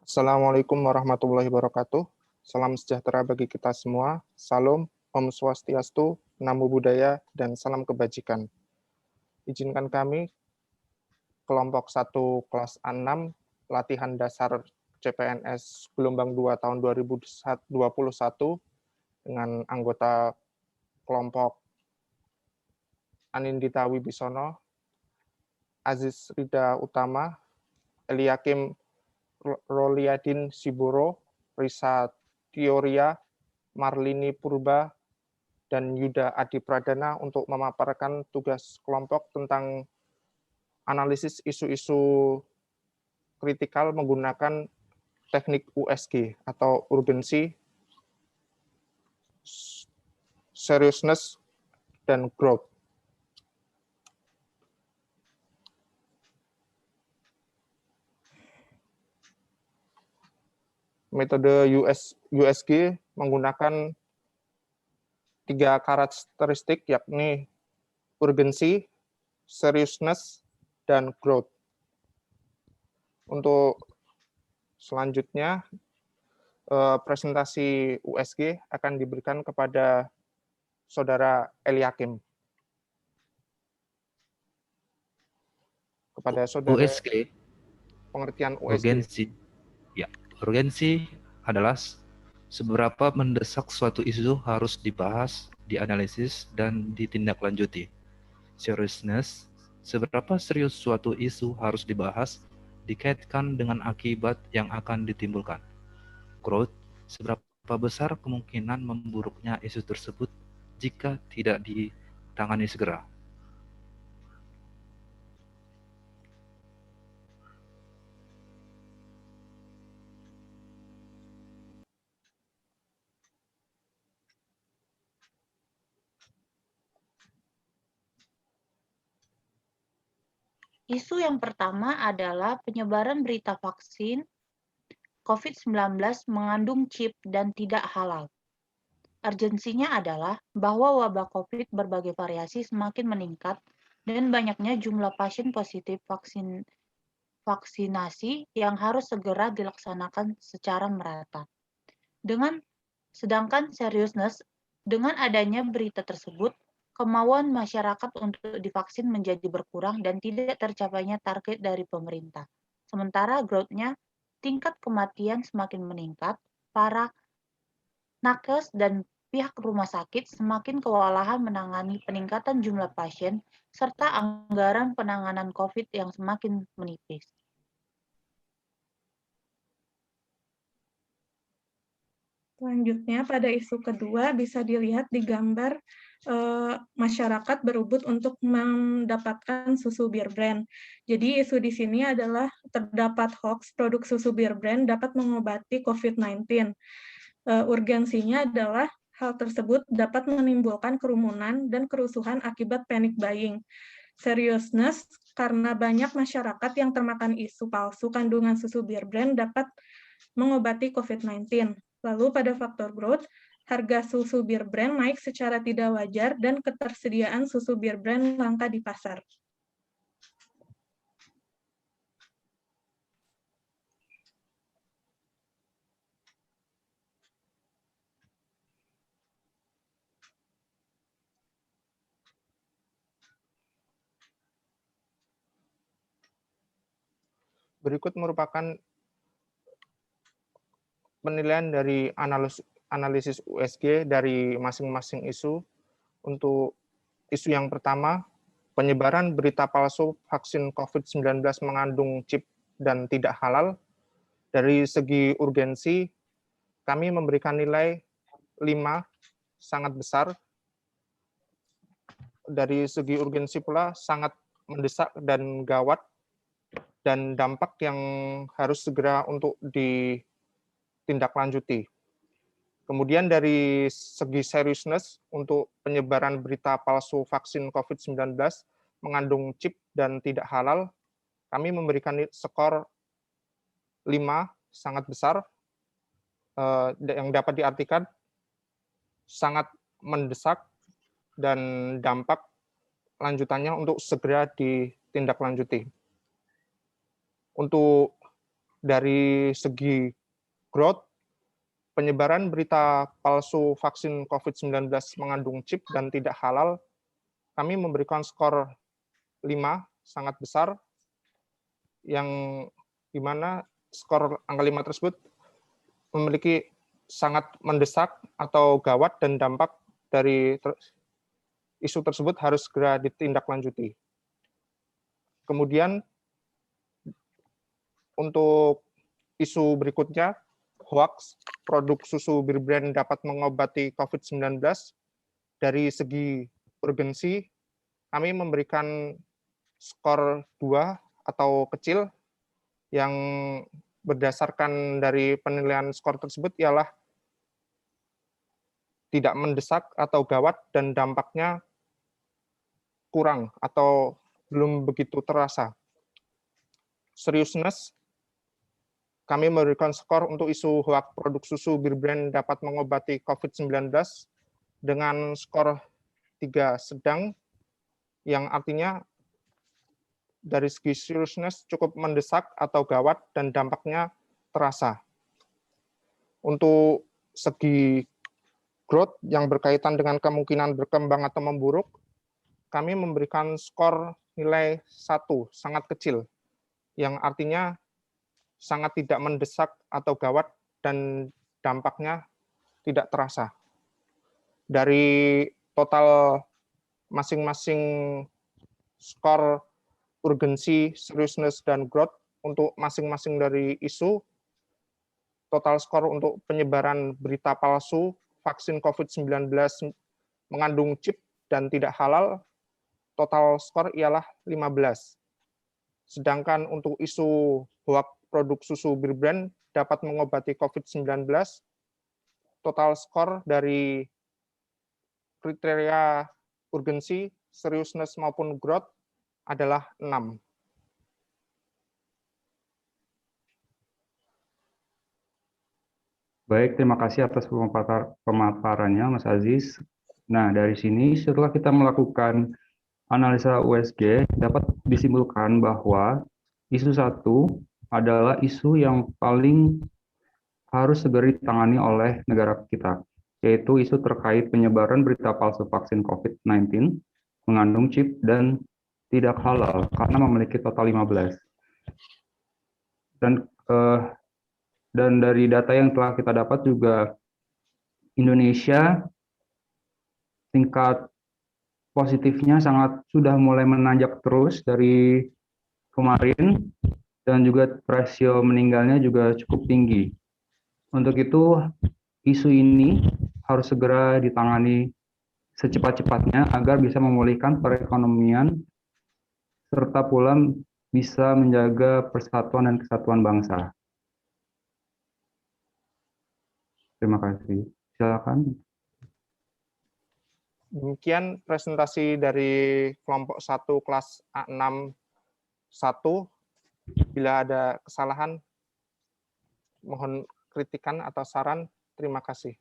Assalamualaikum warahmatullahi wabarakatuh. Salam sejahtera bagi kita semua. Salam, Om Swastiastu, Namo Buddhaya, dan salam kebajikan. Izinkan kami, kelompok 1 kelas 6, latihan dasar CPNS gelombang 2 tahun 2021 dengan anggota kelompok Anindita Wibisono, Aziz Rida Utama, Eliakim Roliadin Siboro, Risa Tioria, Marlini Purba, dan Yuda Adi Pradana untuk memaparkan tugas kelompok tentang analisis isu-isu kritikal menggunakan teknik USG atau urgency, seriousness, dan growth. Metode USG menggunakan 3 karakteristik, yakni urgency, seriousness, dan growth. Untuk selanjutnya, presentasi USG akan diberikan kepada Saudara Eliakim. Kepada Saudara USG, pengertian USG. urgensi. Ya, urgensi adalah seberapa mendesak suatu isu harus dibahas, dianalisis, dan ditindaklanjuti. Seriousness, seberapa serius suatu isu harus dibahas, dikaitkan dengan akibat yang akan ditimbulkan. Growth, seberapa besar kemungkinan memburuknya isu tersebut jika tidak ditangani segera. Isu yang pertama adalah penyebaran berita vaksin COVID-19 mengandung chip dan tidak halal. Urgensinya adalah bahwa wabah COVID berbagai variasi semakin meningkat dan banyaknya jumlah pasien positif vaksinasi yang harus segera dilaksanakan secara merata. Sedangkan seriousness, dengan adanya berita tersebut, kemauan masyarakat untuk divaksin menjadi berkurang dan tidak tercapainya target dari pemerintah. Sementara growth-nya, tingkat kematian semakin meningkat, para nakes dan pihak rumah sakit semakin kewalahan menangani peningkatan jumlah pasien, serta anggaran penanganan COVID yang semakin menipis. Selanjutnya, pada isu kedua bisa dilihat di gambar masyarakat berebut untuk mendapatkan susu Bir Brand. Jadi isu di sini adalah terdapat hoax produk susu Bir Brand dapat mengobati COVID-19. Urgensinya adalah hal tersebut dapat menimbulkan kerumunan dan kerusuhan akibat panic buying. Seriousness, karena banyak masyarakat yang termakan isu palsu kandungan susu Bir Brand dapat mengobati COVID-19. Lalu pada faktor growth, harga susu Bir Brand naik secara tidak wajar dan ketersediaan susu Bir Brand langka di pasar. Berikut merupakan penilaian dari analisis USG dari masing-masing isu. Untuk isu yang pertama, penyebaran berita palsu vaksin COVID-19 mengandung chip dan tidak halal. Dari segi urgensi, kami memberikan nilai 5, sangat besar. Dari segi urgensi pula sangat mendesak dan gawat, dan dampak yang harus segera untuk ditindaklanjuti. Kemudian dari segi seriousness, untuk penyebaran berita palsu vaksin COVID-19 mengandung chip dan tidak halal, kami memberikan skor 5, sangat besar, yang dapat diartikan sangat mendesak dan dampak lanjutannya untuk segera ditindaklanjuti. Untuk dari segi growth, penyebaran berita palsu vaksin COVID-19 mengandung chip dan tidak halal, kami memberikan skor 5, sangat besar, yang dimana skor angka 5 tersebut memiliki sangat mendesak atau gawat dan dampak dari isu tersebut harus segera ditindaklanjuti. Kemudian untuk isu berikutnya, hoax produk susu Bir Brand dapat mengobati COVID-19. Dari segi urgensi, kami memberikan skor 2 atau kecil, yang berdasarkan dari penilaian skor tersebut ialah tidak mendesak atau gawat dan dampaknya kurang atau belum begitu terasa. Seriousness, kami memberikan skor untuk isu hoax produk susu Bir Brand dapat mengobati COVID-19 dengan skor 3 sedang, yang artinya dari segi seriousness cukup mendesak atau gawat dan dampaknya terasa. Untuk segi growth yang berkaitan dengan kemungkinan berkembang atau memburuk, kami memberikan skor nilai 1, sangat kecil, yang artinya sangat tidak mendesak atau gawat dan dampaknya tidak terasa. Dari total masing-masing skor urgensi, seriousness, dan growth untuk masing-masing dari isu, total skor untuk penyebaran berita palsu vaksin COVID-19 mengandung chip dan tidak halal, total skor ialah 15. Sedangkan untuk isu hoax produk susu Bir Brand dapat mengobati COVID-19, total skor dari kriteria urgensi, seriousness maupun growth adalah 6. Baik, terima kasih atas pemaparannya, Mas Aziz. Nah, dari sini setelah kita melakukan analisa USG, dapat disimpulkan bahwa isu 1 adalah isu yang paling harus segera ditangani oleh negara kita, yaitu isu terkait penyebaran berita palsu vaksin COVID-19 mengandung chip dan tidak halal karena memiliki total 15. Dan dari data yang telah kita dapat juga Indonesia tingkat positifnya sudah mulai menanjak terus dari kemarin, dan juga rasio meninggalnya juga cukup tinggi. Untuk itu, isu ini harus segera ditangani secepat-cepatnya agar bisa memulihkan perekonomian serta pula bisa menjaga persatuan dan kesatuan bangsa. Terima kasih. Silakan. Demikian presentasi dari kelompok 1 kelas A6 1. Bila ada kesalahan, mohon kritikan atau saran. Terima kasih.